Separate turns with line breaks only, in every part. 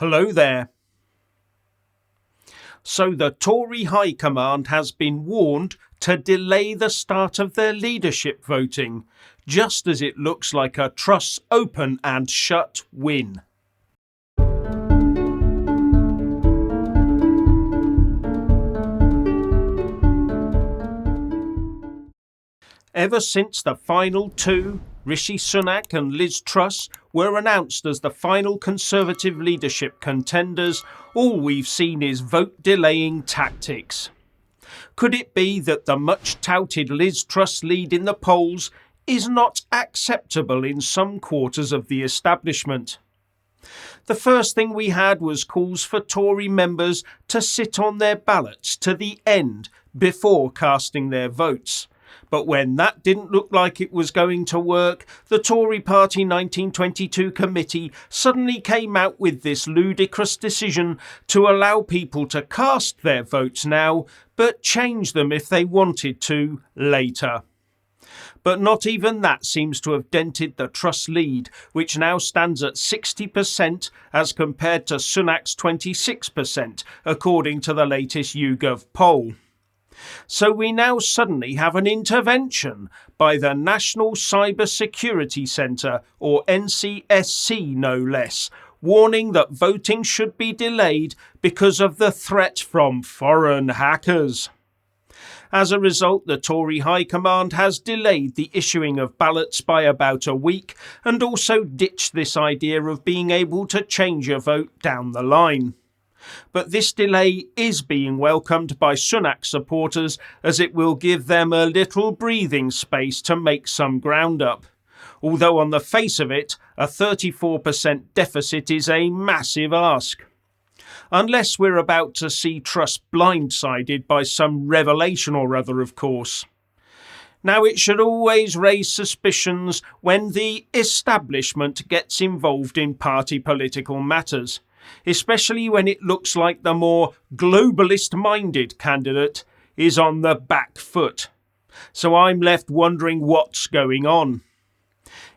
Hello there. So the Tory High Command has been warned to delay the start of their leadership voting, just as it looks like a Truss open and shut win. Ever since the final two, Rishi Sunak and Liz Truss, were announced as the final Conservative leadership contenders, all we've seen is vote-delaying tactics. Could it be that the much-touted Liz Truss lead in the polls is not acceptable in some quarters of the establishment? The first thing we had was calls for Tory members to sit on their ballots to the end before casting their votes. But when that didn't look like it was going to work, the Tory Party 1922 committee suddenly came out with this ludicrous decision to allow people to cast their votes now, but change them if they wanted to later. But not even that seems to have dented the Truss lead, which now stands at 60% as compared to Sunak's 26%, according to the latest YouGov poll. So we now suddenly have an intervention by the National Cyber Security Centre, or NCSC no less, warning that voting should be delayed because of the threat from foreign hackers. As a result, the Tory High Command has delayed the issuing of ballots by about a week and also ditched this idea of being able to change your vote down the line. But this delay is being welcomed by Sunak supporters, as it will give them a little breathing space to make some ground up. Although on the face of it, a 34% deficit is a massive ask. Unless we're about to see Truss blindsided by some revelation or other, of course. Now, it should always raise suspicions when the establishment gets involved in party political matters, especially when it looks like the more globalist-minded candidate is on the back foot. So I'm left wondering what's going on.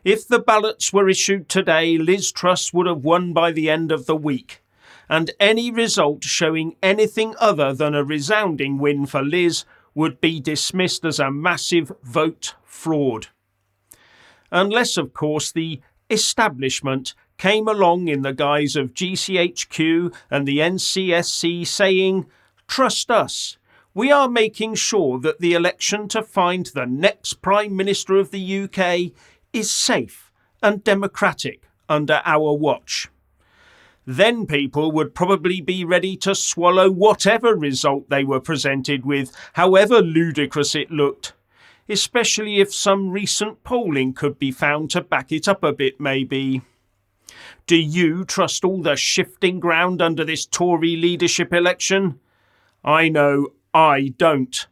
If the ballots were issued today, Liz Truss would have won by the end of the week, and any result showing anything other than a resounding win for Liz would be dismissed as a massive vote fraud. Unless, of course, the establishment came along in the guise of GCHQ and the NCSC saying, "Trust us, we are making sure that the election to find the next Prime Minister of the UK is safe and democratic under our watch." Then people would probably be ready to swallow whatever result they were presented with, however ludicrous it looked, especially if some recent polling could be found to back it up a bit, maybe. Do you trust all the shifting ground under this Tory leadership election? I know I don't.